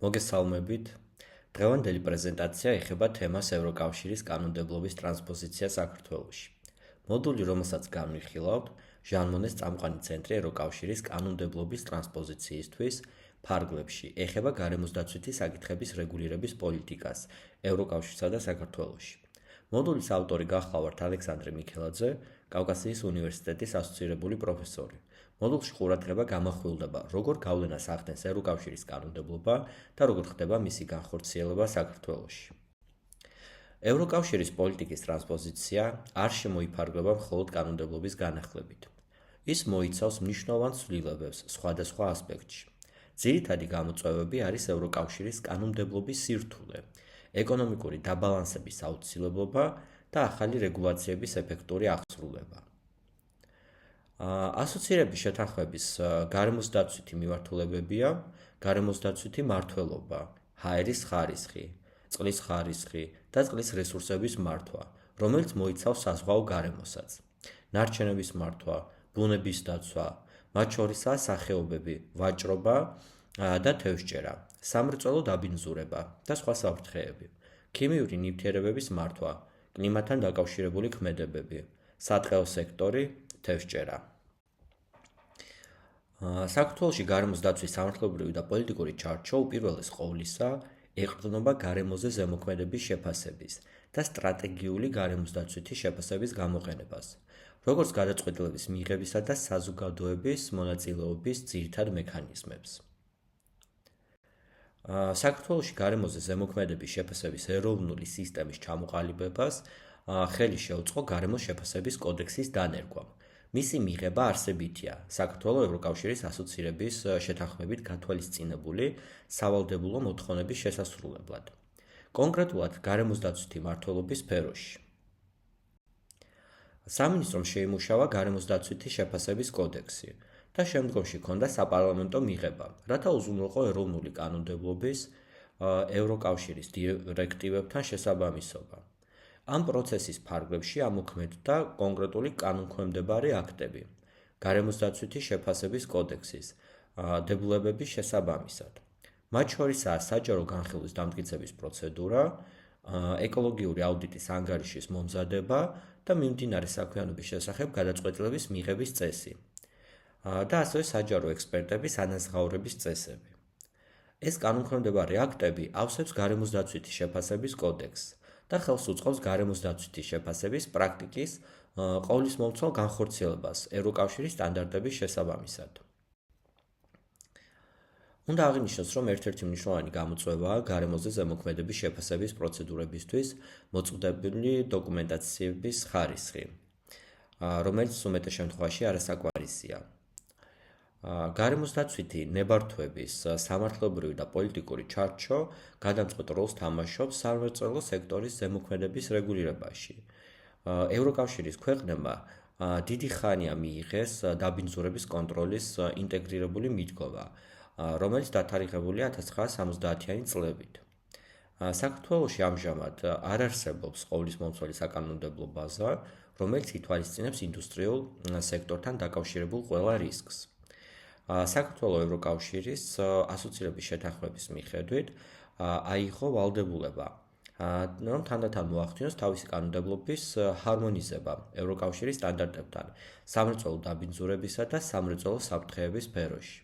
მოგესალმებით. დღევანდელი პრეზენტაცია ეხება თემას ევროკავშირის კანონმდებლობის ტრანსპოზიცია საქართველოში. მოდული, რომელსაც განვიხილავთ, ჟან მონეს წამყვანი ცენტრი ევროკავშირის კანონმდებლობის ტრანსპოზიციისთვის ფარგლებში ეხება გარემოსდაცვითი საკითხების რეგულირების პოლიტიკას ევროკავშირსა და საქართველოში. მოდულის ავტორი გახლავართ ალექსანდრე მიქელაძე, კავკასიის უნივერსიტეტის ასოცირებული პროფესორი. მოდულში ყურადღება გამახვილდება, როგორ გავლენას ახდენს ევროკავშირის კანონმდებლობა და როგორ ხდება მისი განხორციელება საქართველოში. ევროკავშირის პოლიტიკის ტრანსპოზიცია არ შემოიფარგლება მხოლოდ კანონმდებლობის განახლებით. ის მოიცავს მნიშვნელოვან ცვლილებებს სხვადასხვა ასპექტში. ძირითადი გამოწვევები არის ევროკავშირის კანონმდებლობის სირთულე, ეკონომიკური დაბალანსების აუცილებლობა და ახალი რეგულაციების ეფექტური აღსრულება. ასოცირების შეთანხმების გარემოსდაცვითი მიმართულებებია გარემოსდაცვითი მმართველობა, ჰაერის ხარისხი, წყლის ხარისხი და წყლის რესურსების მართვა, რომელიც მოიცავს საზღვაო გარემოსაც, ნარჩენების მართვა, ბუნების დაცვა, მათ შორისაა სახეობები, ვაჭრობა და თევზჭერა, სამრეწველო დაბინძურება და სხვა საფრთხეები, ქიმიური ნივთიერებების მართვა, კლიმატთან დაკავშირებული ქმედებები, სატყეო სექტორი, თევზჭერა. საქართველოში გარემოსდაცვის სამართლებრივი და პოლიტიკური ჩარჩო უპირველეს ყოვლისა ეყრდნობა გარემოზე ზემოქმედების შეფასების და სტრატეგიული გარემოსდაცვითი შეფასების გამოყენებას, როგორც გადაწყვეტილების მიღებისა და საზოგადოების მონაწილეობის ძირითად მექანიზმებს. საქართველოში გარემოზე ზემოქმედების შეფასების ეროვნული სისტემის ჩამოყალიბებას ხელი შეუწყო გარემოს შეფასების კოდექსის დანერგვამ. მისი მიღება არსებითია საქართველოს ევროკავშირის ასოცირების შეთანხმებით გათვალისწინებული სავალდებულო მოთხოვნების შესასრულებლად, კონკრეტულად გარემოსდაცვითი მმართველობის სფეროში. სამინისტრომ შეიმუშავა გარემოსდაცვითი შეფასების კოდექსი და შემდგომში ჰქონდა საპარლამენტო მიღება, რათა უზრუნველყო ეროვნული კანონმდებლობის ევროკავშირის დირექტივებთან შესაბამისობა. ამ პროცესის ფარგლებში ამოქმედდა კონკრეტული კანონქვემდებარე აქტები, გარემოსდაცვითი შეფასების კოდექსის დებულებების შესაბამისად. მათ შორისაა საჯარო განხილვის დამტკიცების პროცედურა, ეკოლოგიური აუდიტის ანგარიშის მომზადება და მიმდინარე საქმიანობის შესახებ გადაწყვეტილების მიღების წესი და ასევე საჯარო ექსპერტების ანაზღაურების წესები. ეს კანონქვემდებარე აქტები ავსებს გარემოსდაცვითი შეფასების კოდექსს და ხელს უწყობს გარემოსდაცვითი შეფასების პრაქტიკის ყოვლისმომცველ განხორციელებას ევროკავშირის სტანდარტების შესაბამისად. უნდა აღინიშნოს, რომ ერთ-ერთი მნიშვნელოვანი გამოწვევაა გარემოზე ზემოქმედების შეფასების პროცედურებისთვის მოწყვდებული დოკუმენტაციების ხარისხი, რომელიც უმეტეს შემთხვევაში არასაკმარისია. გარემოსდაცვითი ნებართვების სამართლებრივი და პოლიტიკური ჩარჩო გადამწყვეტ როლს თამაშობს სამრეწველო სექტორის ზემოქმედების რეგულირებაში. ევროკავშირის ქვეყნებმა დიდი ხანია მიიღეს დაბინძურების კონტროლის ინტეგრირებული მიდგომა, რომელიც დათარიღებულია 1970-იანი წლებით. საქართველოში ამჟამად არ არსებობს ყოვლისმომცველი საკანონმდებლო ბაზა, რომელიც ითვალისწინებს ინდუსტრიულ სექტორთან დაკავშირებულ ყველა რისკს. საქართველოს ევროკავშირის ასოცირების შეთანხმების მიხედვით აიღო ვალდებულება, რომ თანდათან მოახდინოს თავისი კანონმდებლობის ჰარმონიზება ევროკავშირის სტანდარტებთან სამრეწველო დაბინძურებისა და სამრეწველო საფრთხეების სფეროში.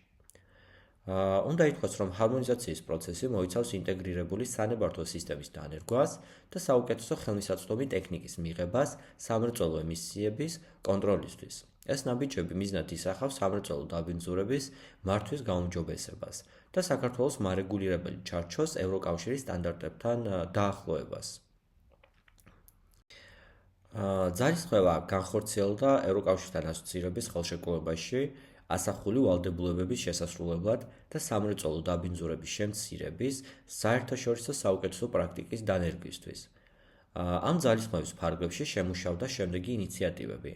უნდა ითქვას, რომ ჰარმონიზაციის პროცესი მოიცავს ინტეგრირებული სანებართვო სისტემის დანერგვას და საუკეთესო ხელმისაწვდომი ტექნიკის მიღებას სამრეწველო ემისიების კონტროლისთვის. ეს ნაბიჯები მიზნად ისახავს სამრეწველო დაბინძურების მართვის გაუმჯობესებას და საქართველოს მარეგულირებელი ჩარჩოს ევროკავშირის სტანდარტებთან დაახლოებას. ძალისხმევა განხორციელდა ევროკავშირთან ასოცირების ხელშეკრულებაში ასახული ვალდებულებების შესასრულებლად და სამრეწველო დაბინძურების შემცირების საერთაშორისო საუკეთესო პრაქტიკის დანერგვისთვის. ამ ძალისხმევის ფარგლებში შემუშავდა შემდეგი ინიციატივები: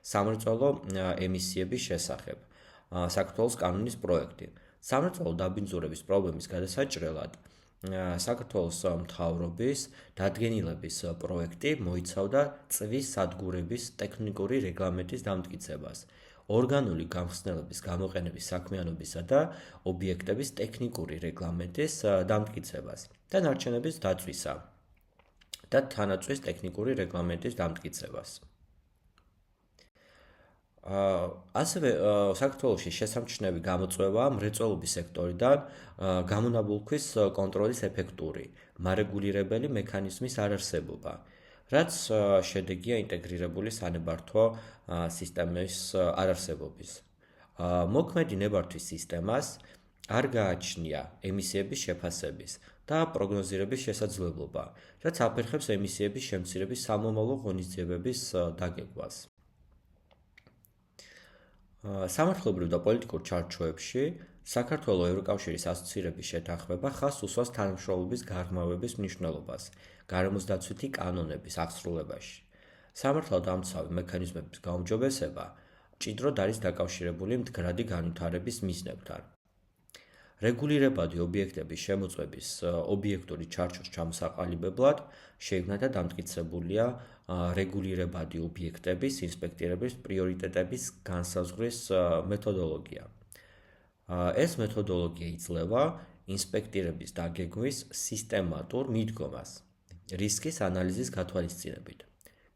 სამრეწველო ემისიების შესახებ, საქართველოს კანონის პროექტი, სამრეწველო დაბინძურების პრობლემის გადასაჭრელად საქართველოს მთავრობის დადგენილების პროექტი მოიცავდა წვის სადგურების ტექნიკური რეგლამენტის დამტკიცებას, ორგანული გამხსნელების გამოყენების საქმიანობისა და ობიექტების ტექნიკური რეგლამენტის დამტკიცებას და ნარჩენების დაწვისა და თანაწვის ტექნიკური რეგლამენტის დამტკიცებას. ასევე საქართველოში შესამჩნევი გამოწვევაა მრეწველობის სექტორიდან გამონაბოლქვის კონტროლის ეფექტური, მარეგულირებელი მექანიზმის არარსებობა, რაც შედეგია ინტეგრირებული სანებართვო სისტემის არარსებობის. მოქმედი ნებართვის სისტემას არ გააჩნია ემისიების შეფასების და პროგნოზირების შესაძლებლობა, რაც აფერხებს ემისიების შემცირების სამომავლო ღონისძიებების დაგეგმვას. სამართლებრივ და პოლიტიკურ ჩარჩოებში საქართველოს ევროკავშირის ასოცირების შეთანხმება ხაზს უსვამს თანამშრომლობის გაღრმავების მნიშვნელობას გარემოსდაცვითი კანონების აღსრულებაში. სამართალდამცავი მექანიზმების გაუმჯობესება მჭიდროდ არის დაკავშირებული მდგრადი განვითარების მიზნებთან. რეგულირებადი ობიექტების შემოწმების ობიექტური ჩარჩოს ჩამოსაყალიბებლად შეიქმნა და დამტკიცებულია რეგულირებადი ობიექტების ინსპექტირების პრიორიტეტების განსაზღვრის მეთოდოლოგია. ეს მეთოდოლოგია იძლევა ინსპექტირების დაგეგმვის სისტემატურ მიდგომას რისკის ანალიზის გათვალისწინებით.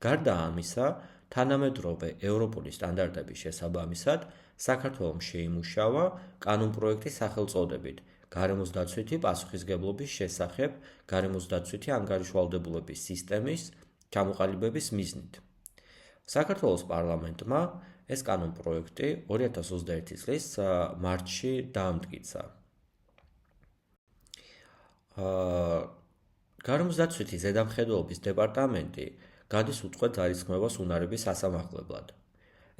გარდა ამისა, თანამედროვე ევროპული სტანდარტების შესაბამისად საქართველოს შეიმუშავა კანონპროექტის სახელწოდებით გარემოსდაცვითი პასუხისმგებლობის შესახებ გარემოსდაცვითი ანგარიშვალდებულების სისტემის ჩამოყალიბების მიზნით. საქართველოს პარლამენტმა ეს კანონპროექტი 2021 წლის მარტში დაამტკიცა. გარემოსდაცვითი ზედამხედველობის დეპარტამენტი გადის უწყვეტ ძალისხმევას უნარების სასამართლებლად.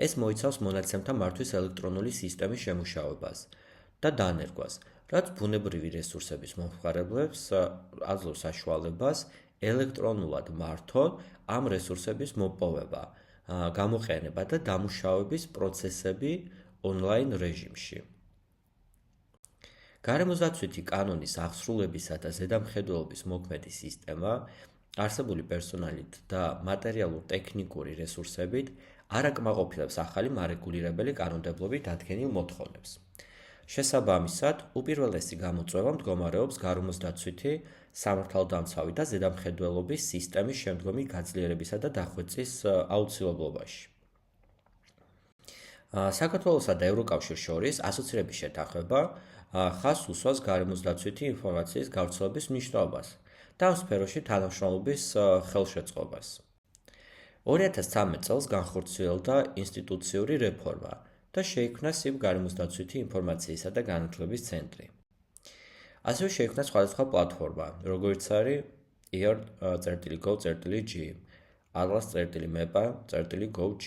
ეს მოიცავს მონაცემთა მართვის ელექტრონული სისტემის შემუშავებას და დანერგვას, რაც ბუნებრივი რესურსების მომხმარებლებს აძლევს საშუალებას ელექტრონულად მართონ ამ რესურსების მოპოვება, გამოყენება და დამუშავების პროცესები ონლაინ რეჟიმში. გარემოსდაცვითი კანონის აღსრულებისა და ზედამხედველობის მოქმედი სისტემა არსებული პერსონალით და მატერიალურ-ტექნიკური რესურსებით არ აკმაყოფილებს ახალი მარეგულირებელი კანონმდებლობით დადგენილ მოთხოვნებს. შესაბამისად, უპირველესი გამოწვევა მდგომარეობს გარემოსდაცვითი, სამართალდამცავი და ზედამხედველობის სისტემის შემდგომი გაძლიერებისა და დახვეწის აუცილებლობაში. საქართველოსა და ევროკავშირს შორის ასოცირების შეთანხმება ხაზს უსვამს გარემოსდაცვითი ინფორმაციის გავრცელების მნიშვნელობას და ამ სფეროში თანამშრომლობის ხელშეწყობას. 2013 წელს განხორციელდა ინსტიტუციური რეფორმა და შეიქმნა SIP გარემოსდაცვითი ინფორმაციისა და განათლების ცენტრი. ასევე შეიქმნა სხვადასხვა პლატფორმა, როგორიც არის ear.gov.g, atlas.mepa.gov.g,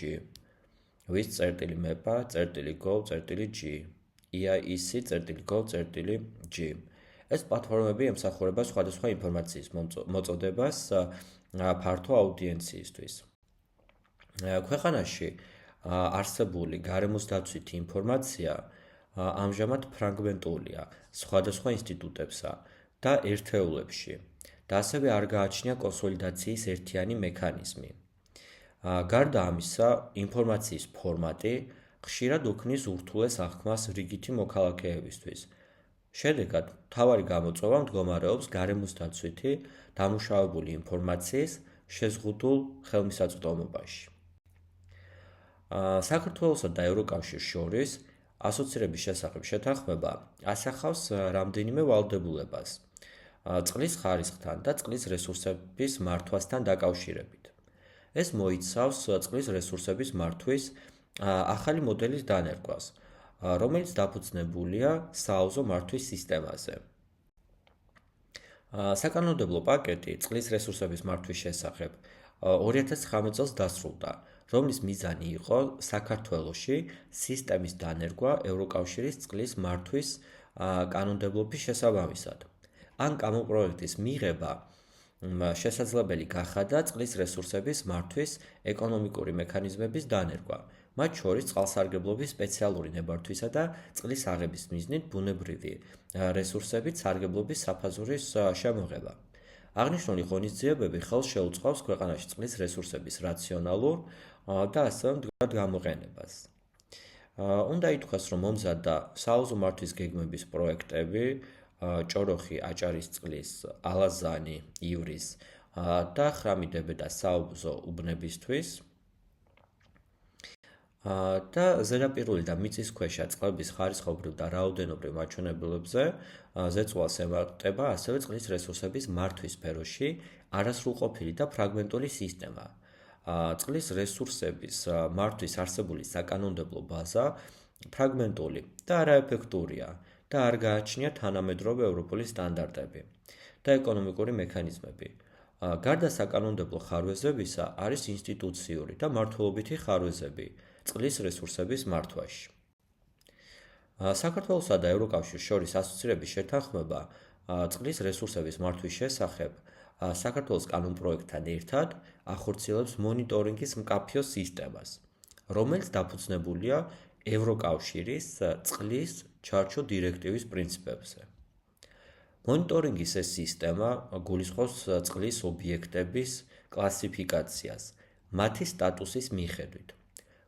wiz.mepa.gov.g, eIEC.gov.g. ეს პლატფორმები ემსახურება სხვადასხვა ინფორმაციის მოწოდებას ფართო აუდიენციისთვის. ქვეყანაში არსებული გარემოსდაცვითი ინფორმაცია ამჟამად ფრაგმენტულია სხვადასხვა ინსტიტუტებსა და ერთეულებში და ასევე არ გააჩნია კონსოლიდაციის ერთიანი მექანიზმი. გარდა ამისა, ინფორმაციის ფორმატი ხშირად უქმნის ურთულეს აღქმას რიგითი მოქალაქეებისთვის. შედეგად, მთავარი გამოწვევა მდგომარეობს გარემოსდაცვითი დამუშავებული ინფორმაციის შეზღუდულ ხელმისაწვდომობაში. საქართველოსა და ევროკავშირს შორის ასოცირების შესახებ შეთანხმება ასახავს რამდენიმე ვალდებულებას წყლის ხარისხთან და წყლის რესურსების მართვასთან დაკავშირებით. ეს მოიცავს წყლის რესურსების მართვის ახალი მოდელის დანერგვას, რომელიც დაფუძნებულია სააუზო მართვის სისტემაზე. საკანონმდებლო პაკეტი წყლის რესურსების მართვის შესახებ 2019 წელს დასრულდა, რომლის მიზანი იყო საქართველოში სისტემის დანერგვა ევროკავშირის წყლის მართვის კანონმდებლობის შესაბამისად. ამ კანონპროექტის მიღება შესაძლებელი გახადა წყლის რესურსების მართვის ეკონომიკური მექანიზმების დანერგვა, მათ შორის წყალსარგებლობის სპეციალური ნებართვისა და წყლის აღების მიზნით ბუნებრივი რესურსებით სარგებლობის საფაზურის შემოღება. აღნიშნული ღონისძიებები ხელს შეუწყობს ქვეყანაში წყლის რესურსების რაციონალურ და ასევე მდგრად გამოყენებას. უნდა ითქვას, რომ მომზადდა საელზო მართვის გეგმების პროექტები ჭოროხი, აჭარისწყლის, ალაზანი, ივრის და ხრამი დებედა საელზო უბნებისთვის და ზედაპირული და მიწისქვეშა წყლების ხარისხობრივ და რაოდენობრივ მაჩვენებელებზე ზეწოლას ემატება ასევე წყლის რესურსების მართვის სფეროში არასრულყოფილი და ფრაგმენტული სისტემა. წყლის რესურსების მართვის არსებული საკანონმდებლო ბაზა ფრაგმენტული და არაეფექტურია და არ გააჩნია თანამედროვე ევროპული სტანდარტები და ეკონომიკური მექანიზმები. გარდა საკანონმდებლო ხარვეზებისა არის ინსტიტუციური და მმართველობითი ხარვეზები წყლის რესურსების მართვაში. საქართველოსა და ევროკავშირს შორის ასოცირების შეთანხმება წყლის რესურსების მართვის შესახებ საქართველოს კანონპროექტთან ერთად ახორციელებს მონიტორინგის მკაფიო სისტემას, რომელიც დაფუძნებულია ევროკავშირის წყლის ჩარჩო დირექტივის პრინციპებზე. მონიტორინგის ეს სისტემა გულისხმობს წყლის ობიექტების კლასიფიკაციას მათი სტატუსის მიხედვით.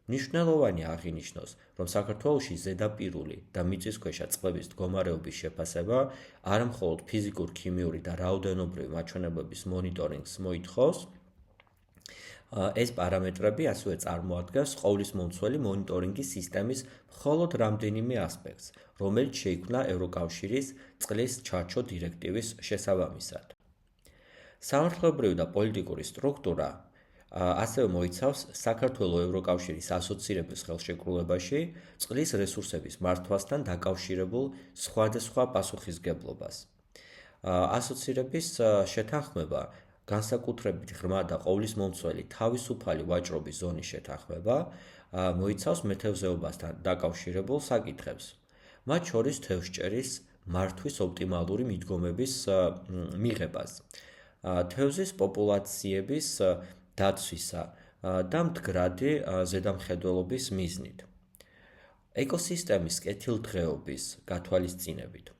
მნიშვნელოვანია აღინიშნოს, რომ საქართველოში ზედაპირული და მიწისქვეშა წყლების მდგომარეობის შეფასება არა მხოლოდ ფიზიკურ-ქიმიური და რაოდენობრივი მაჩვენებლების მონიტორინგს მოითხოვს, ეს პარამეტრები ასევე წარმოადგენს ყოვლისმომცველი მონიტორინგის სისტემის მხოლოდ რამდენიმე ასპექტს, რომელიც შეიქმნა ევროკავშირის წყლის ჩარჩო დირექტივის შესაბამისად. სამართლებრივი და პოლიტიკური სტრუქტურა ასევე მოიცავს საქართველოს ევროკავშირის ასოცირების ხელშეკრულებაში წყლის რესურსების მართვასთან დაკავშირებულ სხვადასხვა პასუხისმგებლობას. ასოცირების შეთანხმება განსაკუთრებით ღრმა და ყოვლისმომცველი თავისუფალი ვაჭრობის ზონის შეთანხმება მოიცავს მეთევზეობასთან დაკავშირებულ საკითხებს, მათ შორის თევზჭერის მართვის ოპტიმალური მიდგომების მიღებას, თევზის პოპულაციების დაცვისა და მდგრადი ზედამხედველობის მიზნით, ეკოსისტემის კეთილდღეობის გათვალისწინებით.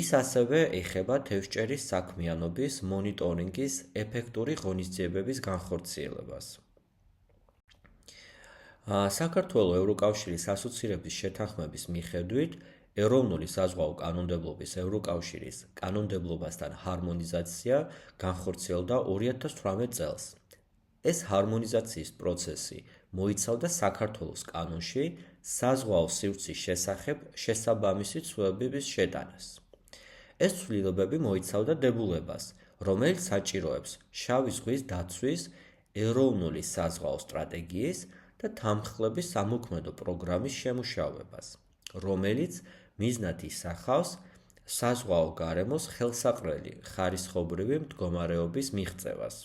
ის ასევე ეხება თევზჭერის საქმიანობის მონიტორინგის ეფექტური ღონისძიებების განხორციელებას. საქართველოს ევროკავშირის ასოცირების შეთანხმების მიხედვით ეროვნული საზღვაო კანონმდებლობის ევროკავშირის კანონმდებლობასთან ჰარმონიზაცია განხორციელდა 2018 წელს. ეს ჰარმონიზაციის პროცესი მოიცავდა საქართველოს კანონში საზღვაო სივრცის შესახებ შესაბამისი ცვლილებების შეტანას. ეს ცვლილებები მოიცავდა დებულებას, რომელიც საჭიროებს შავი ზღვის დაცვის ეროვნული საზღვაო სტრატეგიის და თანმხლების სამოქმედო პროგრამის შემუშავებას, რომელიც მიზნად ისახავს საზღვაო გარემოს ხელსაყრელი ხარისხობრივი მდგომარეობის მიღწევას.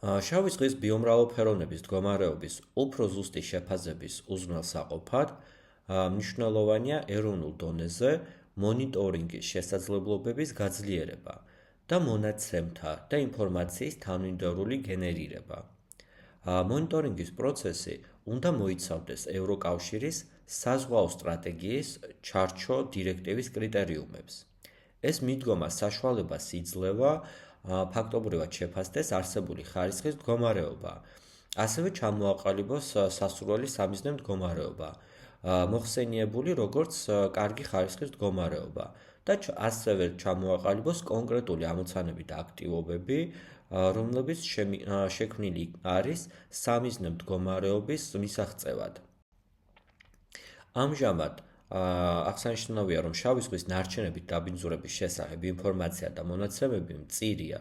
შავი ზღვის ბიომრავალფეროვნების მდგომარეობის უფრო ზუსტი შეფასების უზრუნველსაყოფად მნიშვნელოვანია ეროვნულ დონეზე მონიტორინგის შესაძლებლობების გაძლიერება და მონაცემთა და ინფორმაციის თანმიმდევრული გენერირება. მონიტორინგის პროცესი უნდა მოიცავდეს ევროკავშირის საზღვაო სტრატეგიის ჩარჩო დირექტივის კრიტერიუმებს. ეს მიდგომა საშუალებას იძლევა ფაქტობრივად შეფასდეს არსებული ხარისხის მდგომარეობა, ასევე ჩამოაყალიბოს სასურველი სამიზნე მდგომარეობა, მოხსენიებული როგორც კარგი ხარისხის მდგომარეობა და ასევე ჩამოაყალიბოს კონკრეტული ამოცანები და აქტივობები, რომლებიც შექმნილი არის სამიზნე მდგომარეობის მისაღწევად. ამჟამად აღსანიშნავია, რომ შავი ზღვის ნარჩენებით დაბინძურების შესახებ ინფორმაცია და მონაცემები მწირია,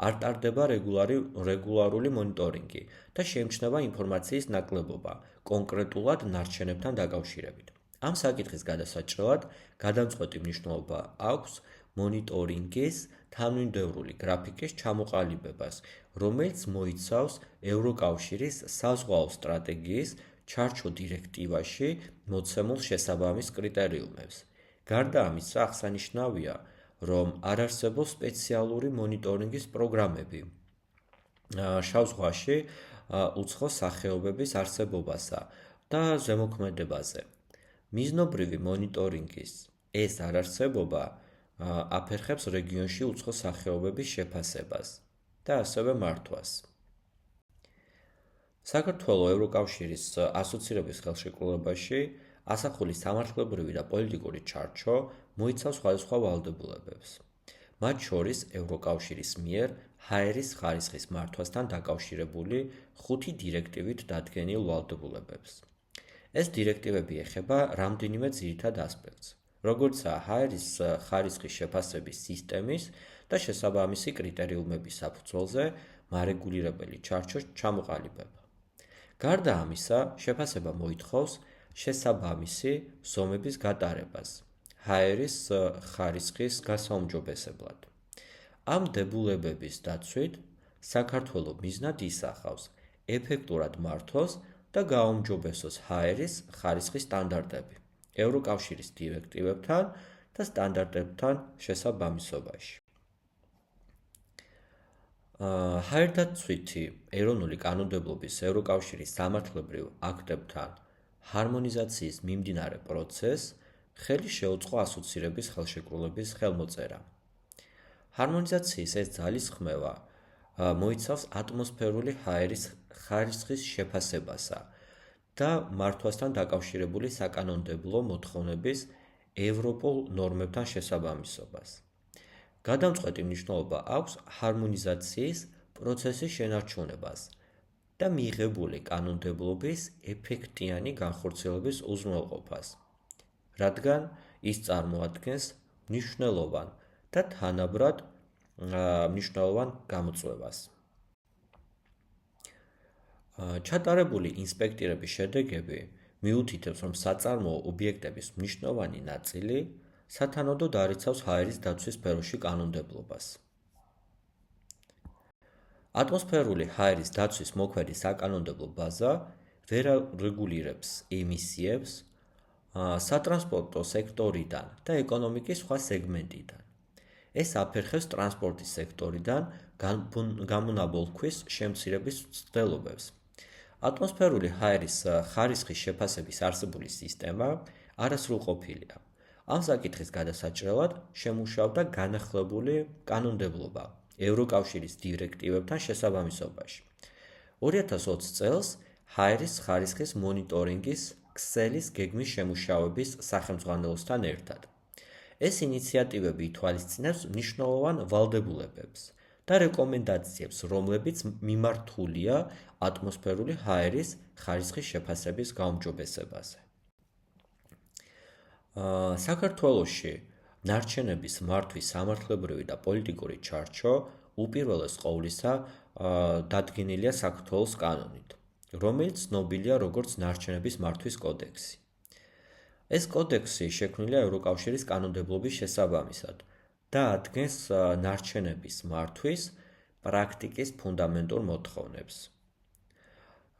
არ ტარდება რეგულარული მონიტორინგი და შეიმჩნევა ინფორმაციის ნაკლებობა კონკრეტულად ნარჩენებთან დაკავშირებით. ამ საკითხის გადასაჭრელად გადამწყვეტი მნიშვნელობა აქვს მონიტორინგის თანმიმდევრული გრაფიკის ჩამოყალიბებას, რომელიც მოიცავს ევროკავშირის საზღვაო სტრატეგიის ჩარჩო დირექტივაში მოცემულ შესაბამის კრიტერიუმებს. გარდა ამისა, აღსანიშნავია, რომ არ არსებობს სპეციალური მონიტორინგის პროგრამები შავ ზღვაში უცხო სახეობების არსებობასა და ზემოქმედებაზე. მიზნობრივი მონიტორინგის ეს არარსებობა აფერხებს რეგიონში უცხო სახეობების შეფასებას და ასევე მართვას. საქართველოს ევროკავშირის ასოცირების ხელშეკრულებაში ასახული სამართლებრივი და პოლიტიკური ჩარჩო მოიცავს სხვადასხვა ვალდებულებებს. მათ შორის ევროკავშირის მიერ ჰაერის ხარისხის მართვასთან დაკავშირებული 5 დირექტივით დადგენილ ვალდებულებებს. ეს დირექტივები ეხება რამდენიმე ძირითად ასპექტს, როგორიცაა ჰაერის ხარისხის შეფასების სისტემის და შესაბამისი კრიტერიუმების საფუძველზე მარეგულირებელი ჩარჩოს ჩამოყალიბება. გარდა ამისა, შეფასება მოითხოვს შესაბამისი ზომების გატარებას ჰაერის ხარისხის გასაუმჯობესებლად. ამ დებულებების დაცვით საქართველოს მიზნად ისახავს ეფექტურად მართოს და გააუმჯობესოს ჰაერის ხარისხის სტანდარტები ევროკავშირის დირექტივებთან და სტანდარტებთან შესაბამისობაში. ჰაერდაცვითი ეროვნული კანონმდებლობის ევროკავშირის სამართლებრივ აქტებთან ჰარმონიზაციის მიმდინარე პროცესს ხელი შეუწყო ასოცირების ხელშეკრულების ხელმოწერა. ჰარმონიზაციის ეს ძალისხმევა მოიცავს ატმოსფერული ჰაერის ხარისხის შეფასებასა და მართვასთან დაკავშირებული საკანონმდებლო მოთხოვნების ევროპულ ნორმებთან შესაბამისობას. გადამწყვეტი მნიშვნელობა აქვს ჰარმონიზაციის პროცესის შენარჩუნებას და მიღებული კანონმდებლობის ეფექტიანი განხორციელების უზრუნველყოფას, რადგან ის წარმოადგენს მნიშვნელოვან და თანაბრად მნიშვნელოვან გამოწვევას. ჩატარებული ინსპექტირების შედეგები მიუთითებს, რომ საწარმოო ობიექტების მნიშვნელოვანი ნაწილი სათანადოდ არ იცავს ჰაერის დაცვის სფეროში კანონმდებლობას. ატმოსფერული ჰაერის დაცვის მოქმედი საკანონმდებლო ბაზა ვერ რეგულირებს ემისიებს სატრანსპორტო სექტორიდან და ეკონომიკის სხვა სეგმენტიდან. ეს აფერხებს ტრანსპორტის სექტორიდან გამონაბოლქვის შემცირების მცდელობებს. ატმოსფერული ჰაერის ხარისხის შეფასების არსებული სისტემა არასრულყოფილია. ამ საკითხის გადასაჭრელად შემუშავდა განახლებული კანონმდებლობა ევროკავშირის დირექტივებთან შესაბამისობაში. 2020 წელს ჰაერის ხარისხის მონიტორინგის ქსელის გეგმის შემუშავების სახელმძღვანელოსთან ერთად. ეს ინიციატივები ითვალისწინებს მნიშვნელოვან ვალდებულებებს და რეკომენდაციებს, რომლებიც მიმართულია ატმოსფერული ჰაერის ხარისხის შეფასების გაუმჯობესებაზე. საქართველოში ნარჩენების მართვის სამართლებრივი და პოლიტიკური ჩარჩო უპირველეს ყოვლისა დადგენილია საქართველოს კანონით, რომელიც ცნობილია როგორც ნარჩენების მართვის კოდექსი. ეს კოდექსი შექმნილია ევროკავშირის კანონმდებლობის შესაბამისად და ადგენს ნარჩენების მართვის პრაქტიკის ფუნდამენტურ მოთხოვნებს.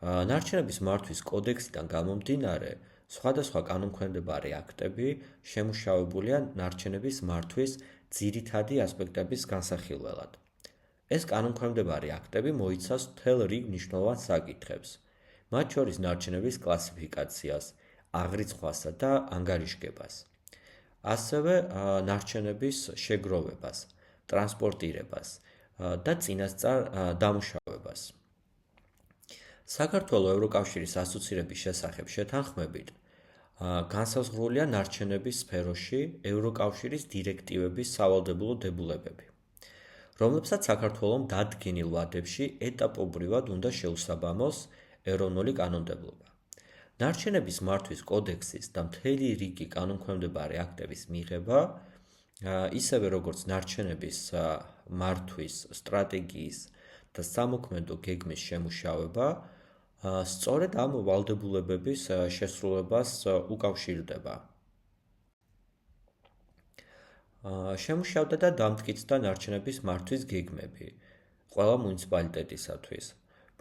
ნარჩენების მართვის კოდექსიდან გამომდინარე, სხვადასხვა კანონქვემდებარე აქტები შემუშავებულია ნარჩენების მართვის ძირითადი ასპექტების განსახილველად. ეს კანონქვემდებარე აქტები მოიცავს მთელ რიგ მნიშვნელოვან საკითხებს, მათ შორის ნარჩენების კლასიფიკაციას, აღრიცხვასა და ანგარიშგებას, ასევე ნარჩენების შეგროვებას, ტრანსპორტირებას და წინასწარ დამუშავებას. საქართველოს ევროკავშირის ასოცირების შესახებ შეთანხმებით განსაზღვრულია ნარჩენების სფეროში ევროკავშირის დირექტივების სავალდებულო დებულებები, რომლებსაც საქართველოს დადგენილ ვადებში ეტაპობრივად უნდა შეუსაბამოს ეროვნული კანონმდებლობა. ნარჩენების მართვის კოდექსის და მთელი რიგი კანონქვემდებარე აქტების მიღება, ისევე როგორც ნარჩენების მართვის სტრატეგიის და სამოქმედო გეგმის შემუშავება, სწორედ ამ ვალდებულებების შესრულებას უკავშირდება. შემუშავდა და დამტკიცდა ნარჩენების მართვის გეგმები ყველა მუნიციპალიტეტისათვის.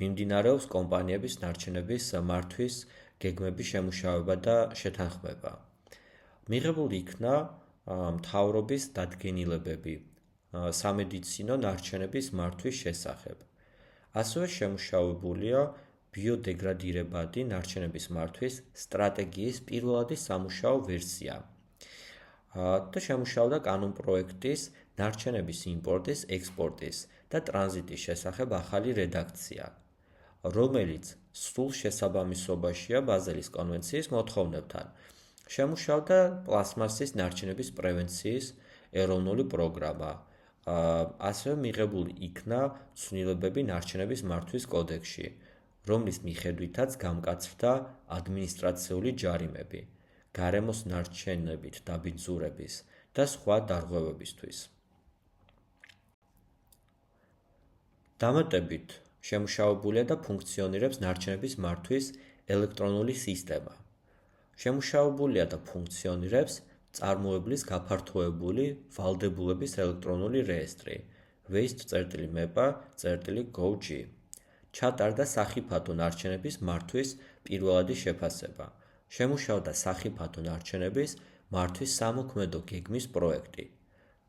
მიმდინარეობს კომპანიების ნარჩენების მართვის გეგმების შემუშავება და შეთანხმება. მიღებული იქნა მთავრობის დადგენილებები სამედიცინო ნარჩენების მართვის შესახებ. ასევე შემუშავებულია ბიოდეგრადირებადი ნარჩენების მართვის სტრატეგიის პირველადი სამუშაო ვერსია და შემუშავდა კანონპროექტის ნარჩენების იმპორტის, ექსპორტის და ტრანზიტის შესახებ ახალი რედაქცია. რომელიც სრულ შესაბამისობაშია ბაზელის კონვენციის მოთხოვნებთან. შემუშავდა პლასმასის ნარჩენების პრევენციის ეროვნული პროგრამა. ასევე მიღებული იქნა ცვლილებები ნარჩენების მართვის კოდექსში, რომლის მიხედვითაც გამკაცრდა ადმინისტრაციული ჯარიმები, გარემოს ნარჩენებით დაბინძურების და სხვა დარღვევებისთვის. დამატებით შემუშავებულია და ფუნქციონირებს ნარჩენების მართვის ელექტრონული სისტემა. შემუშავებულია და ფუნქციონირებს წარმოებლის გაფართოებული ვალდებულების ელექტრონული რეესტრი waste.mepa.gov. ჩატარდა სახიფათო ნარჩენების მართვის პირველადი შეფასება. შემუშავდა სახიფათო ნარჩენების მართვის სამოქმედო გეგმის პროექტი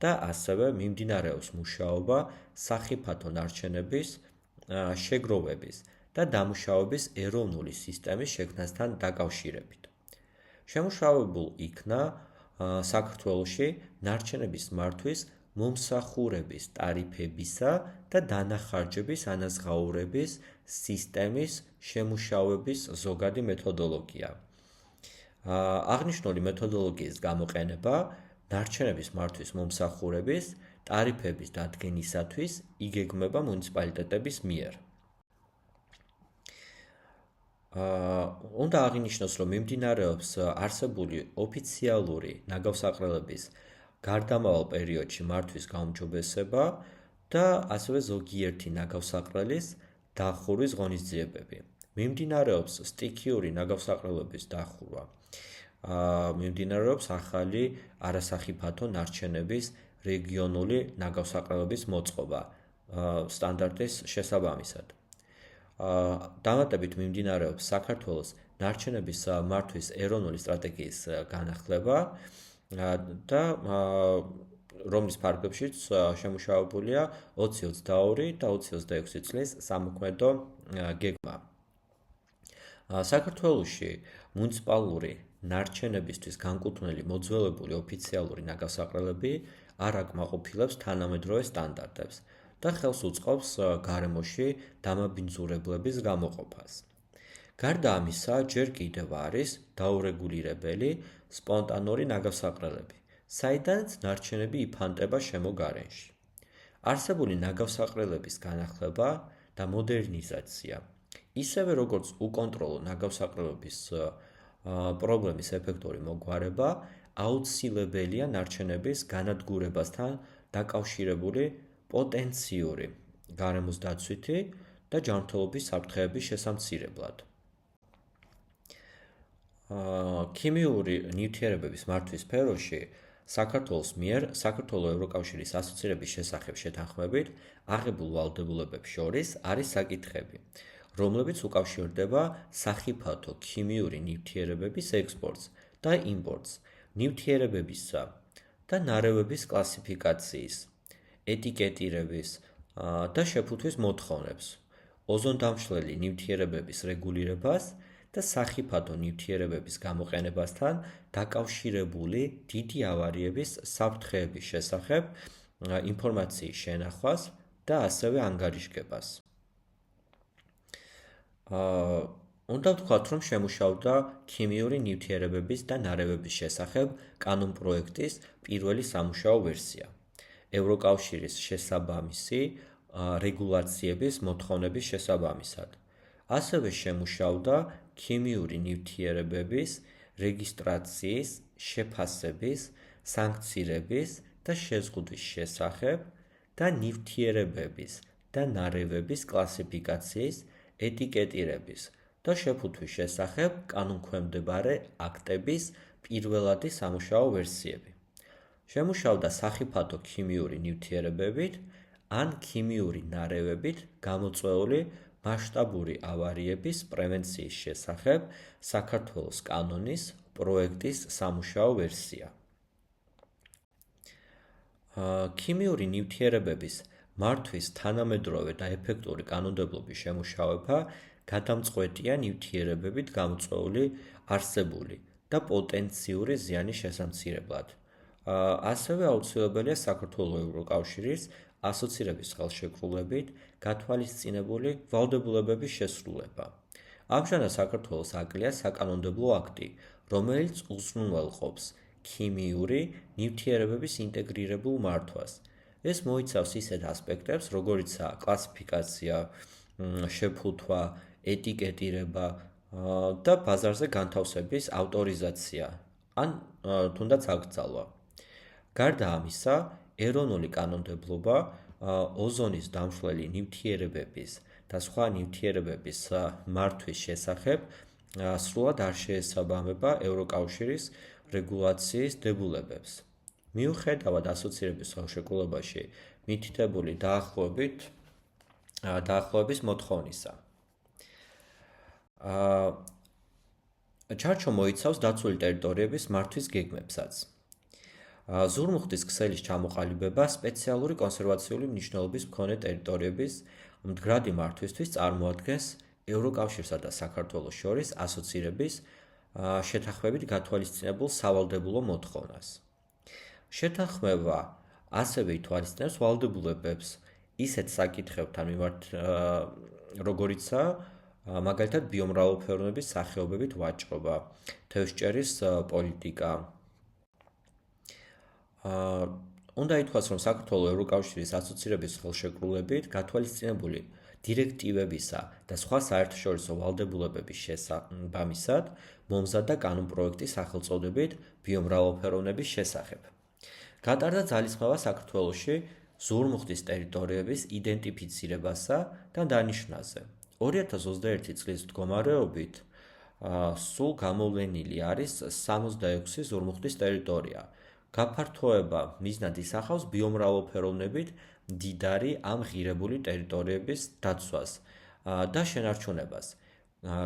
და ასევე მიმდინარეობს მუშაობა სახიფათო ნარჩენების შეგროვების და დამუშავების ეროვნული სისტემის შექმნასთან დაკავშირებით. შემუშავებულ იქნა საქართველოში ნარჩენების მართვის მომსახურების ტარიფებისა და დანახარჯების ანაზღაურების სისტემის შემუშავების ზოგადი მეთოდოლოგია. აღნიშნული მეთოდოლოგიის გამოყენება ნარჩენების მართვის მომსახურების ტარიფების დადგენისათვის იგეგმება მუნიციპალიტეტების მიერ. უნდა აღინიშნოს, რომ მიმდინარეობს არსებული ოფიციალური ნაგავსაყრელების გარდამავალ პერიოდში მართვის გაუმჯობესება და ასევე ზოგიერთი ნაგავსაყრელის დახურვის ღონისძიებები. მიმდინარეობს სტიქიური ნაგავსაყრელების დახურვა. მიმდინარეობს ახალი არასახიფათო ნარჩენების რეგიონული ნაგავსაყრელების მოწყობა სტანდარტის შესაბამისად. დამატებით მიმდინარეობს საქართველოს ნარჩენების მართვის ეროვნული სტრატეგიის განახლება და რომლის ფარგლებშიც შემუშავებულია 2022 და 2026 წლის სამოქმედო გეგმა. საქართველოში მუნიციპალური ნარჩენებისთვის განკუთვნილი მოძველებული ოფიციალური ნაგავსაყრელები არ აკმაყოფილებს თანამედროვე სტანდარტებს და ხელს უწყობს გარემოში დამაბინძურებლების გამოყოფას. გარდა ამისა, ჯერ კიდევ არის დაურეგულირებელი სპონტანური ნაგავსაყრელები, საიდანაც ნარჩენები იფანტება შემოგარენში. არსებული ნაგავსაყრელების განახლება და მოდერნიზაცია, ისევე როგორც უკონტროლო ნაგავსაყრელების პრობლემის ეფექტური მოგვარება აუცილებელია ნარჩენების განადგურებასთან დაკავშირებული პოტენციური გარემოს დაცვითი და ჯანმრთელობის საფრთხეების შესამცირებლად. ქიმიური ნივთიერებების მართვის სფეროში საქართველოს მიერ საქართველოს ევროკავშირის ასოცირების შესახებ შეთანხმებით აღებულ ვალდებულებებს შორის არის საკითხები, რომლებიც უკავშირდება სახიფათო ქიმიური ნივთიერებების ექსპორტს და იმპორტს, ნივთიერებებისა და ნარევების კლასიფიკაციის, ეტიკეტირების და შეფუთვის მოთხოვნებს, ოზონდამშლელი ნივთიერებების რეგულირებას და სახიფათო ნივთიერებების გამოყენებასთან დაკავშირებული დიდი ავარიების საფრთხეების შესახებ ინფორმაციის შენახვას და ასევე ანგარიშგებას. უნდა ვთქვათ, რომ შემუშავდა ქიმიური ნივთიერებების და ნარევების შესახებ კანონპროექტის პირველი სამუშაო ვერსია. ევროკავშირის შესაბამისი რეგულაციების მოთხოვნების შესაბამისად. ასევე შემუშავდა ქიმიური ნივთიერებების რეგისტრაციის, შეფასების, სანქცირების და შეზღუდვის შესახებ და ნივთიერებების და ნარევების კლასიფიკაციის, ეტიკეტირების და შეფუთვის შესახებ კანონქვემდებარე აქტების პირველადი სამუშაო ვერსიები. შემუშავდა სახიფათო ქიმიური ნივთიერებებით ან ქიმიური ნარევებით გამოწვეული მასშტაბური ავარიების პრევენციის შესახებ საქართველოს კანონის პროექტის სამუშაო ვერსია. ქიმიური ნივთიერებების მართვის თანამედროვე და ეფექტური კანონმდებლობის შემუშავება გადამწყვეტია ნივთიერებებით გამოწვეული არსებული და პოტენციური ზიანის შესამცირებლად, ასევე აუცილებელია საქართველოს ევროკავშირის ასოცირების ხელშეკრულებით გათვალისწინებული ვალდებულებების შესრულება. ამჟამად საქართველოს აკლია საკანონმდებლო აქტი, რომელიც უზრუნველყოფს ქიმიური ნივთიერებების ინტეგრირებულ მართვას. ეს მოიცავს ისეთ ასპექტებს, როგორიცაა კლასიფიკაცია, შეფუთვა, ეტიკეტირება და ბაზარზე განთავსების ავტორიზაცია, ან თუნდაც აკრძალვა. გარდა ამისა, ეროვნული კანონმდებლობა ოზონის დამშლელი ნივთიერებების და სხვა ნივთიერებების მართვის შესახებ სრულად არ შეესაბამება ევროკავშირის რეგულაციის დებულებებს. მიუხედავად ასოცირების ხელშეკრულებაში მითითებული დაახლოების მოთხოვნისა. ჩარჩო მოიცავს დაცული ტერიტორიების მართვის გეგმებსაც. ზურმუხტის ქსელის ჩამოყალიბება სპეციალური კონსერვაციული მნიშვნელობის მქონე ტერიტორიების მდგრადი მართვისთვის წარმოადგენს ევროკავშირსა და საქართველოს შორის ასოცირების შეთანხმებით გათვალისწინებულ სავალდებულო მოთხოვნას. შეთანხმება ასევე ითვალისწინებს ვალდებულებებს ისეთ საკითხებთან მიმართ, როგორიცაა მაგალითად ბიომრავალფეროვნების სახეობებით ვაჭრობა, თევზჭერის პოლიტიკა. უნდა ითქვას, რომ საქართველოს ევროკავშირის ასოცირების ხელშეკრულებით გათვალისწინებული დირექტივებისა და სხვა საერთაშორისო ვალდებულებების შესაბამისად მომზადდა კანონპროექტი სახელწოდებით ბიომრავალფეროვნების შესახებ. გატარდა ძალისხმევა საქართველოში ზურმუხტის ტერიტორიების იდენტიფიცირებასა და დანიშვნაზე. 2021 წლის მდგომარეობით სულ გამოვლენილი არის 66 ზურმუხტის ტერიტორია. გაფართოება მიზნად ისახავს ბიომრავალფეროვნებით მდიდარი ამ ღირებული ტერიტორიების დაცვას და შენარჩუნებას.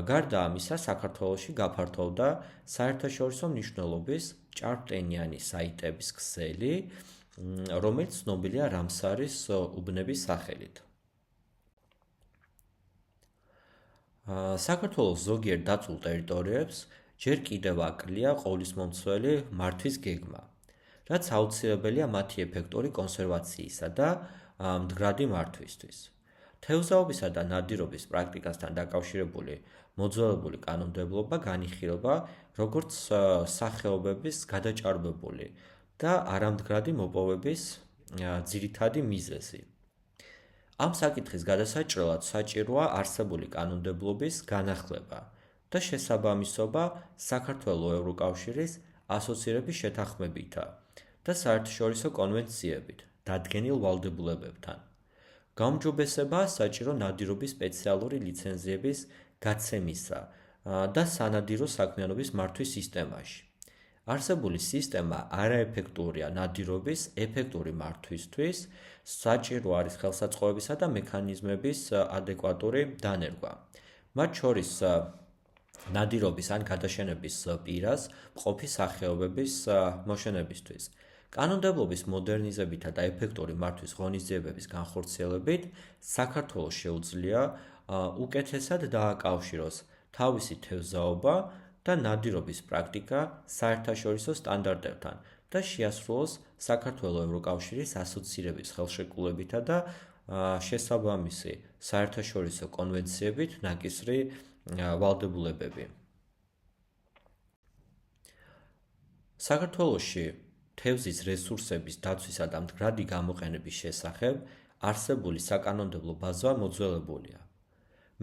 გარდა ამისა, საქართველოში გაფართოვდა საერთაშორისო მნიშვნელობის ჭარბტენიანი საიტების ქსელი, რომელიც ცნობილია რამსარის უბნების სახელით. საქართველოს ზოგიერთ დაცულ ტერიტორიებს ჯერ კიდევ აკლია ყოვლისმომცველი მართვის გეგმა, რაც აუცილებელია მათი ეფექტური კონსერვაციისა და მდგრადი მართვისთვის. თევზაობისა და ნადირობის პრაქტიკასთან დაკავშირებული მოძველებული კანონმდებლობა განიხილება როგორც სახეობების გადაჭარბებული და არამდგრადი მოპოვების ძირითადი მიზეზი. ამ საკითხის გადასაჭრელად საჭიროა არსებული კანონმდებლობის განახლება და შესაბამისობა საქართველოს ევროკავშირის ასოცირების შეთანხმებითა და საერთაშორისო კონვენციებით დადგენილ ვალდებულებებთან. გაუმჯობესებაა საჭირო ნადირობის სპეციალური ლიცენზიების გაცემისა და სანადირო საქმიანობის მართვის სისტემაში. არსებული სისტემა არაეფექტურია ნადირობის ეფექტური მართვისთვის, საჭირო არის ხელსაწყოებისა და მექანიზმების ადეკვატური დანერგვა. მათ შორის ნადირობის ან გადაშენების პირას მყოფი სახეობების მოშენებისთვის. კანონმდებლობის მოდერნიზებითა და ეფექტური მართვის ღონისძიებების განხორციელებით საქართველოს შეუძლია უკეთესად დააკავშიროს თავისი თევზაობა და ნადირობის პრაქტიკა საერთაშორისო სტანდარტებთან და შეასრულოს საქართველოს ევროკავშირის ასოცირების ხელშეკრულებითა და შესაბამისი საერთაშორისო კონვენციებით ნაკისრი ვალდებულებები. საქართველოში თევზის რესურსების დაცვისა და მდგრადი გამოყენების შესახებ არსებული საკანონმდებლო ბაზა მოძველებულია.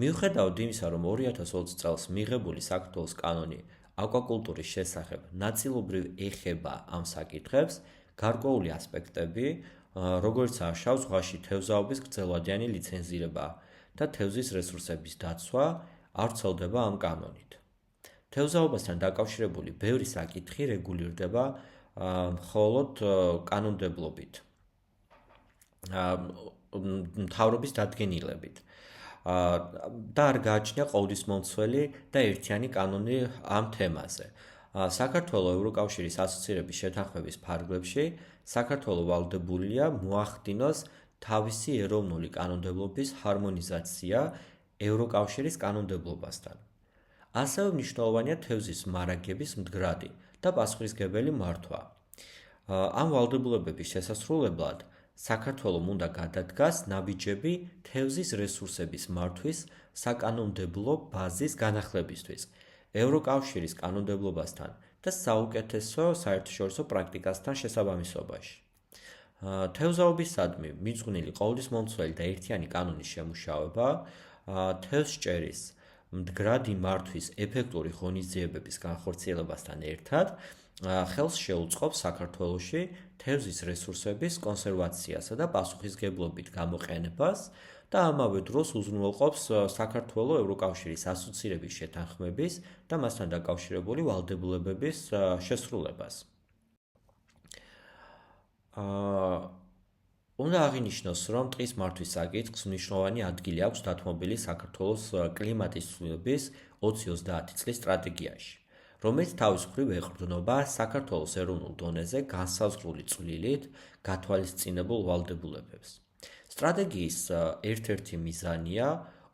მიუხედავად იმისა, რომ 2020 წელს მიღებული საქართველოს კანონი აკვაკულტურის შესახებ ნაწილობრივ ეხება ამ საკითხებს, გარკვეული ასპექტები, როგორიცაა შავ ზღვაში თევზაობის გრძელვადიანი ლიცენზირება და თევზის რესურსების დაცვა, არ ვრცელდება ამ კანონით. თევზაობასთან დაკავშირებული ბევრი საკითხი რეგულირდება მხოლოდ კანონმდებლობით, მთავრობის დადგენილებით. და არ გააჩნია ყოვლისმომცველი და ერთიანი კანონი ამ თემაზე. საქართველოს ევროკავშირის ასოცირების შეთანხმების ფარგლებში საქართველოს ვალდებულია მოახდინოს თავისი ეროვნული კანონმდებლობის ჰარმონიზაცია ევროკავშირის კანონმდებლობასთან. ასევე მნიშვნელოვანია თევზის მარაგების მდგრადი და პასუხისმგებელი მართვა. ამ ვალდებულებების შესასრულებლად საქართველომ უნდა გადადგას ნაბიჯები თევზის რესურსების მართვის საკანონმდებლო ბაზის განახლებისთვის, ევროკავშირის კანონმდებლობასთან და საუკეთესო საერთაშორისო პრაქტიკასთან შესაბამისობაში. თევზაობისადმი მიძღვნილი ყოვლისმომცველი და ერთიანი კანონის შემუშავება თევზჭერის მდგრადი მართვის ეფექტური ღონისძიებების განხორციელებასთან ერთად ხელს შეუწყობს საქართველოში თევზის რესურსების კონსერვაციასა და პასუხისმგებლობით გამოყენებას და ამავე დროს უზრუნველყოფს საქართველოს ევროკავშირის ასოცირების შეთანხმების და მასთან დაკავშირებული ვალდებულებების შესრულებას. უნდა აღინიშნოს, რომ ტყის მართვის საკითხს მნიშვნელოვანი ადგილი აქვს დათმობილი საქართველოს კლიმატის ცვლილების 2030 წლის სტრატეგიაში, რომელიც თავის მხრივ ეყრდნობა საქართველოს ეროვნულ დონეზე განსაზღვრული წვლილით გათვალისწინებულ ვალდებულებებს. სტრატეგიის ერთ-ერთი მიზანია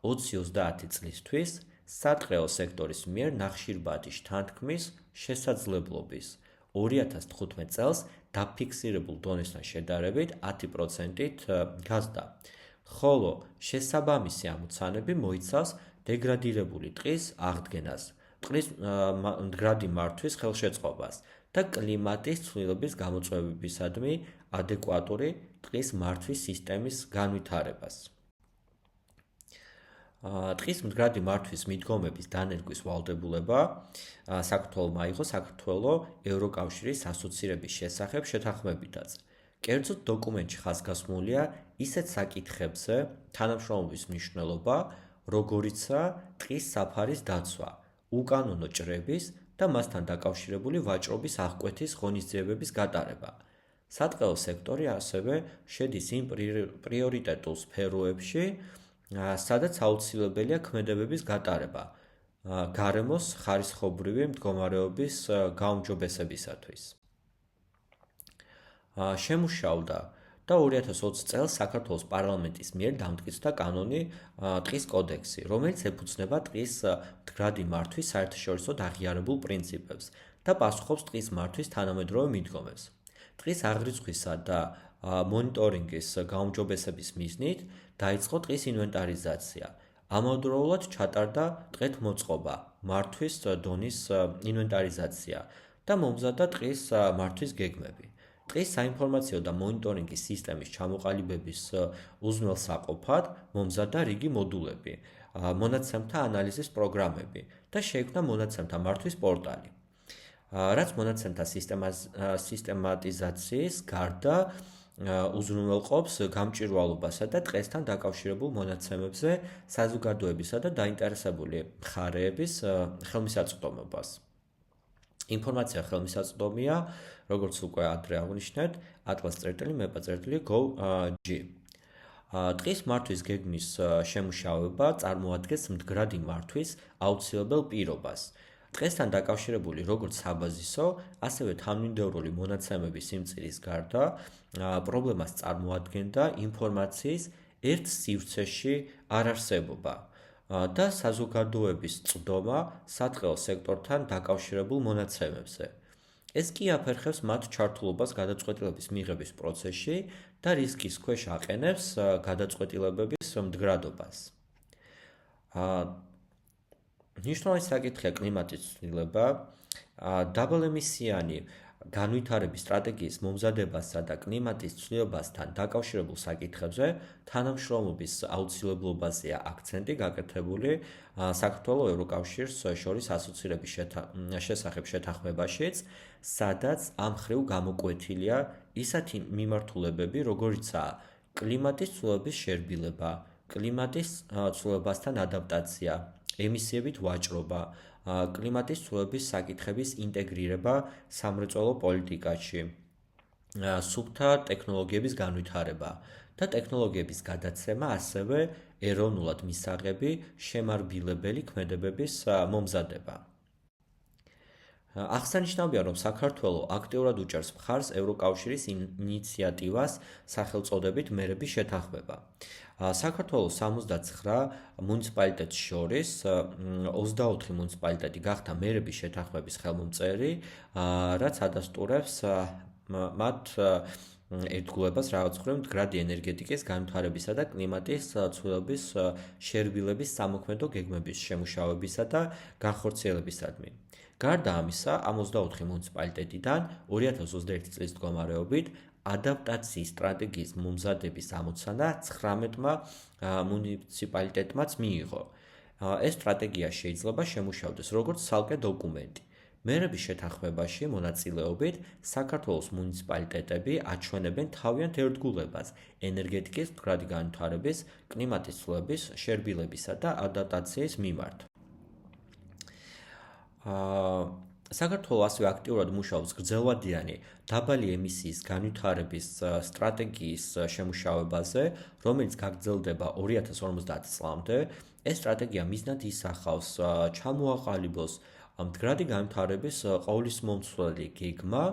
2030 წლისთვის სატყეო სექტორის მიერ ნახშირბადის შთანთქმის შესაძლებლობის 2015 წელს დაფიქსირებულ დონესთან შედარებით 10%-ით გაზრდა, ხოლო შესაბამისი ამოცანები მოიცავს დეგრადირებული ტყის აღდგენას, ტყის მდგრადი მართვის ხელშეწყობას და კლიმატის ცვლილების გამოწვევებისადმი ადეკვატური ტყის მართვის სისტემის განვითარებას. ტყის მდგრადი მართვის მიდგომების დანერგვის ვალდებულება საქართველოს აიღო საქართველოს ევროკავშირის ასოცირების შესახებ შეთანხმებითაც. კერძოდ დოკუმენტში ხაზგასმულია ისეთ საკითხებზე თანამშრომლობის მნიშვნელობა, როგორიცაა ტყის საფარის დაცვა, უკანონო ჭრების და მასთან დაკავშირებული ვაჭრობის აღკვეთის ღონისძიებების გატარება. სატყეო სექტორი ასევე შედის იმ პრიორიტეტულ სფეროებში, სადაც აუცილებელია ქმედებების გატარება გარემოს ხარისხობრივი მდგომარეობის გაუმჯობესებისათვის. შემუშავდა და 2020 წელს საქართველოს პარლამენტის მიერ დამტკიცდა კანონი ტყის კოდექსი, რომელიც ეფუძნება ტყის მდგრადი მართვის საერთაშორისოდ აღიარებულ პრინციპებს და პასუხობს ტყის მართვის თანამედროვე მიდგომებს. ტყის აღრიცხვისა და მონიტორინგის გაუმჯობესების მიზნით დაიწყო ტყის ინვენტარიზაცია. ამავდროულად ჩატარდა ტყეთმოწყობა, მართვის დონის ინვენტარიზაცია და მომზადდა ტყის მართვის გეგმები. ტყის საინფორმაციო და მონიტორინგის სისტემის ჩამოყალიბების უზრუნველსაყოფად მომზადდა რიგი მოდულები, მონაცემთა ანალიზის პროგრამები და შეიქმნა მონაცემთა მართვის პორტალი. რაც მონაცემთა სისტემატიზაციის გარდა უზრუნველყოფს გამჭვირვალობასა და ტყესთან დაკავშირებულ მონაცემებზე საზოგადოებისა და დაინტერესებული მხარეების ხელმისაწვდომობას. ინფორმაცია ხელმისაწვდომია, როგორც უკვე ადრე აღვნიშნეთ, atlas.mepa.gov.g. ტყის მართვის გეგმის შემუშავება წარმოადგენს მდგრადი მართვის აუცილებელ პირობას. ტყესთან დაკავშირებული როგორც საბაზისო, ასევე თანმიმდევრული მონაცემების სიმცირის გარდა, პრობლემას წარმოადგენდა ინფორმაციის ერთ სივრცეში არარსებობა და საზოგადოების წვდომა სატყეო სექტორთან დაკავშირებულ მონაცემებზე. ეს კი აფერხებს მათ ჩართულობას გადაწყვეტილების მიღების პროცესში და რისკის ქვეშ აყენებს გადაწყვეტილებების მდგრადობას. მნიშვნელოვანი საკითხია კლიმატის ცვლილება, დაბალემისიანი განვითარების სტრატეგიის მომზადებასა და კლიმატის ცვლილებასთან დაკავშირებულ საკითხებზე თანამშრომლობის აუცილებლობაზეა აქცენტი გაკეთებული საქართველოს ევროკავშირს შორის ასოცირების შესახებ შეთანხმებაშიც, სადაც ამ მხრივ გამოკვეთილია ისეთი მიმართულებები, როგორიცაა კლიმატის ცვლილების შერბილება, კლიმატის ცვლილებასთან ადაპტაცია, ემისიებით ვაჭრობა, კლიმატის ცვლილების საკითხების ინტეგრირება სამრეწველო პოლიტიკაში, სუფთა ტექნოლოგიების განვითარება და ტექნოლოგიების გადაცემა, ასევე ეროვნულად მისაღები შემარბილებელი ქმედებების მომზადება. აღსანიშნავია, რომ საქართველოს აქტიურად უჭერს მხარს ევროკავშირის ინიციატივას სახელწოდებით მერების შეთანხმება. საქართველოს 79 მუნიციპალიტეტს შორის 24 მუნიციპალიტეტი გახდა მერების შეთანხმების ხელმომწერი, რაც ადასტურებს მათ ერთგულებას რაღაც მხრივ მდგრადი ენერგეტიკის განვითარებისა და კლიმატის ცვლილების შერბილების სამოქმედო გეგმების შემუშავებისა და განხორციელებისადმი. გარდა ამისა, ამ 24 მუნიციპალიტეტიდან 2021 წლის მდგომარეობით ადაპტაციის სტრატეგიის მომზადების ამოცანა 19-მა მუნიციპალიტეტმაც მიიღო. ეს სტრატეგია შეიძლება შემუშავდეს როგორც ცალკე დოკუმენტი. მერების შეთანხმებაში მონაწილეობით საქართველოს მუნიციპალიტეტები აჩვენებენ თავიანთ ერთგულებას ენერგეტიკის მდგრადი განვითარების, კლიმატის ცვლილების შერბილებისა და ადაპტაციის მიმართ. საქართველოს ასევე აქტიურად მუშაობს გრძელვადიანი დაბალი ემისიის განვითარების სტრატეგიის შემუშავებაზე, რომელიც გაგრძელდება 2050 წლამდე. ეს სტრატეგია მიზნად ისახავს ჩამოაყალიბოს მდგრადი განვითარების ყოვლისმომცველი გეგმა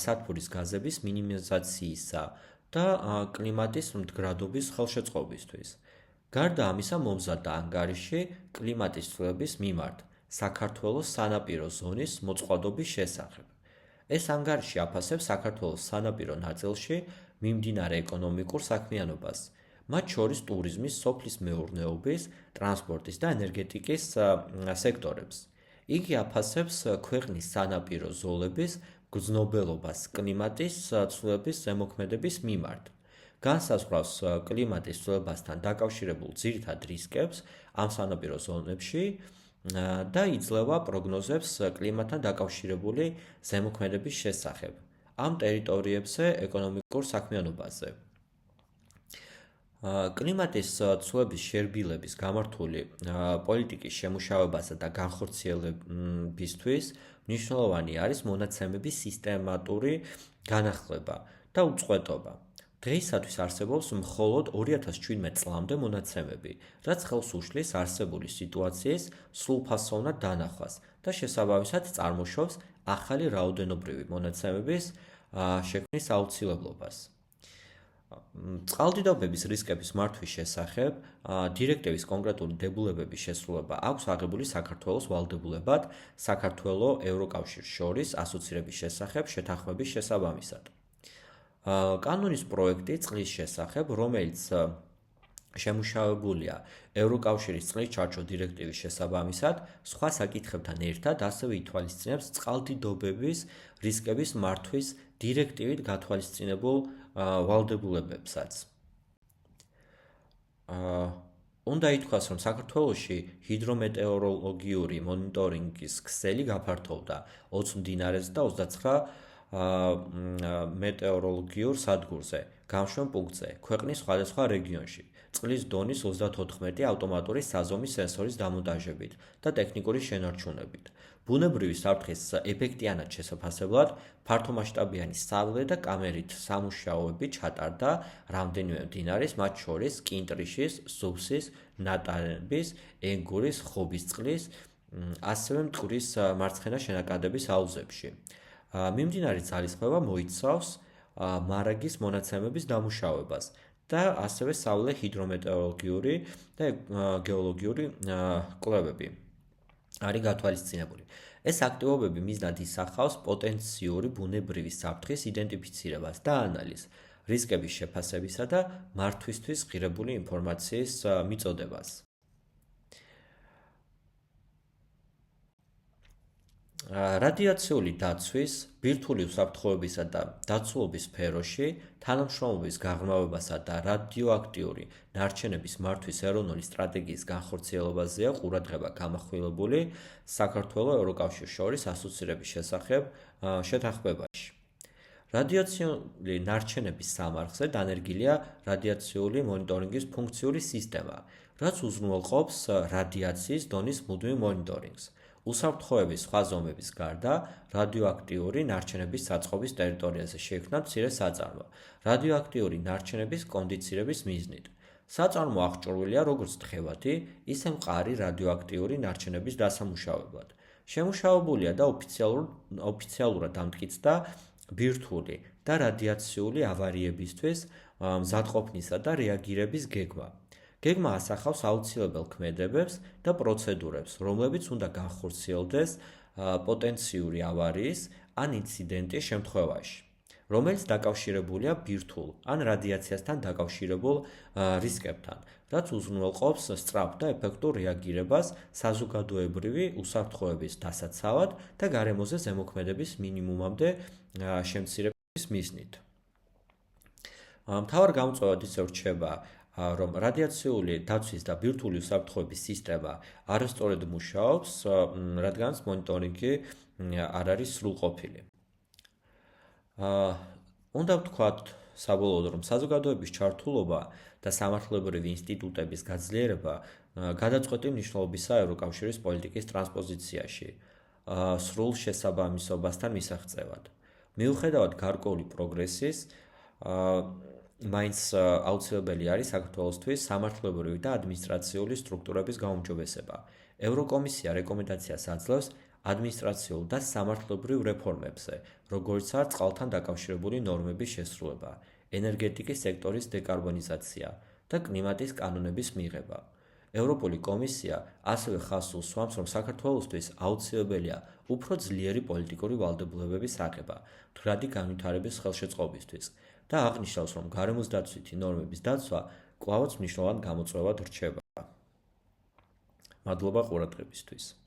სათბურის გაზების მინიმიზაციისა და კლიმატის მდგრადობის ხელშეწყობისთვის. გარდა ამისა, მომზადდა ანგარიში კლიმატის ცვლილების მიმართ საქართველოს სანაპირო ზონის მოწყობილობის შესახებ. ეს ანგარიში აფასებს საქართველოს სანაპირო ნაწილში მიმდინარე ეკონომიკურ საქმიანობას, მათ შორის ტურიზმის, სოფლის მეურნეობის, ტრანსპორტის და ენერგეტიკის სექტორებს. იგი აფასებს ქვეყნის სანაპირო ზოლების გრძნობელობას კლიმატის ცვლილების ზემოქმედების მიმართ. განსაზღვრავს კლიმატის ცვლილებასთან დაკავშირებულ ძირითად რისკებს ამ სანაპირო ზონებში და იძლევა პროგნოზებს კლიმატთან დაკავშირებული ზემოქმედების შესახებ ამ ტერიტორიებზე ეკონომიკურ საქმიანობაზე. კლიმატის ცვლილების შერბილების გამართული პოლიტიკის შემუშავებასა და განხორციელებისთვის მნიშვნელოვანი არის მონაცემების სისტემატური განახლება და უწყვეტობა. დღეისათვის არსებობს მხოლოდ 2017 წლამდე მონაცემები, რაც ხელს უშლის არსებული სიტუაციის სრულფასოვნად დანახვას და შესაბამისად წარმოშობს ახალი რაოდენობრივი მონაცემების შექმნის აუცილებლობას. წყალდიდობების რისკების მართვის შესახებ დირექტივის კონკრეტული დებულებების შესრულება აქვს აღებული საქართველოს ვალდებულებად საქართველოს ევროკავშირს შორის ასოცირების შესახებ შეთანხმების შესაბამისად. კანონის პროექტი წყლის შესახებ, რომელიც შემუშავებულია ევროკავშირის წყლის ჩარჩო დირექტივის შესაბამისად, სხვა საკითხებთან ერთად ასევე ითვალისწინებს წყალდიდობების რისკების მართვის დირექტივით გათვალისწინებულ ვალდებულებებსაც. უნდა ითქვას, რომ საქართველოში ჰიდრომეტეოროლოგიური მონიტორინგის ქსელი გაფართოვდა 20 მდინარეს და 29 მეტეოროლოგიურ სადგურზე, გამშვენ პუნქტზე, ქვეყნის სხვადასხვა რეგიონში, წყლის დონის 34 ავტომატური საზომის სენსორის დამონტაჟებით და ტექნიკური შენარჩუნებით. ბუნებრივი საფრთხის ეფექტიანად შესაფასებლად ფართომასშტაბიანი სავლე და კამერით სამუშაოები ჩატარდა რამდენიმე მდინარის, მათ შორის კინტრიშის, სუფსის, ნატანების, ენგურის, ხობისწყლის, ასევე მტკვრის მარცხენა შენაკადების აუზებში. მიმდინარე ძალისხმევა მოიცავს მარაგის მონაცემების დამუშავებას და ასევე სავლე ჰიდრომეტეოროლოგიური და გეოლოგიური კვლევები არის გათვალისწინებული. ეს აქტივობები მიზნად ისახავს პოტენციური ბუნებრივი საფრთხის იდენტიფიცირებას და ანალიზს, რისკების შეფასებისა და მართვისთვის ღირებული ინფორმაციის მიწოდებას. რადიაციული დაცვის, ბირთვული უსაფრთხოებისა და დაცულობის სფეროში თანამშრომლობის გაღრმავებასა და რადიოაქტიური ნარჩენების მართვის ეროვნული სტრატეგიის განხორციელებაზეა ყურადღება გამახვილებული საქართველოს ევროკავშირს შორის ასოცირების შესახებ შეთანხმებაში. რადიაციული ნარჩენების სამარხზე დანერგილია რადიაციული მონიტორინგის ფუნქციური სისტემა, რაც უზრუნველყოფს რადიაციის დონის მუდმივ მონიტორინგს. უსაფრთხოების სხვა ზომების გარდა რადიოაქტიური ნარჩენების საწყობის ტერიტორიაზე შეიქმნა მცირე საწარმო რადიოაქტიური ნარჩენების კონდიცირების მიზნით. საწარმო აღჭურვილია როგორც თხევადი, ისე მყარი რადიოაქტიური ნარჩენების დასამუშავებლად. შემუშავებულია და ოფიციალურად დამტკიცდა ბირთვული და რადიაციული ავარიებისთვის მზადყოფნისა და რეაგირების გეგმა. გეგმა ასახავს აუცილებელ ქმედებებს და პროცედურებს, რომლებიც უნდა განხორციელდეს პოტენციური ავარიის ან ინციდენტის შემთხვევაში. რომელიც დაკავშირებულია ბირთვულ ან რადიაციასთან დაკავშირებულ რისკებთან, რაც უზრუნველყოფს სწრაფ და ეფექტურ რეაგირებას საზოგადოებრივი უსაფრთხოების დასაცავად და გარემოზე ზემოქმედების მინიმუმამდე შემცირების მიზნით. მთავარ გამოწვევად ისევ რჩება, რომ რადიაციული დაცვის და ბირთვული უსაფრთხოების სისტემა არასწორად მუშაობს, რადგანაც მონიტორინგი არ არის სრულყოფილი. უნდა ვთქვათ საბოლოოდ, რომ საზოგადოების ჩართულობა და სამართლებრივი ინსტიტუტების გაძლიერება გადაწყვეტილი მნიშვნელობისაა ევროკავშირის პოლიტიკის ტრანსპოზიციაში, სრულ შესაბამისობასთან მისაღწევად. მიუხედავად გარკვეული პროგრესის, მაინც აუცილებელი არის საქართველოსთვის სამართლებრივი და ადმინისტრაციული სტრუქტურების გაუმჯობესება. ევროკომისია რეკომენდაციას აძლევს ადმინისტრაციულ და სამართლებრივ რეფორმებზე, როგორიცაა წყალთან დაკავშირებული ნორმების შესრულება, ენერგეტიკის სექტორის დეკარბონიზაცია და კლიმატის კანონების მიღება. ევროპული კომისია ასევე ხაზს უსვამს, რომ საქართველოსთვის აუცილებელია უფრო ძლიერი პოლიტიკური ვალდებულებების აღება მდგრადი განვითარების ხელშეწყობისთვის და აღნიშნავს, რომ გარემოსდაცვითი ნორმების დაცვა კვლავაც მნიშვნელოვან გამოწვევად რჩება. მადლობა ყურადღებისთვის.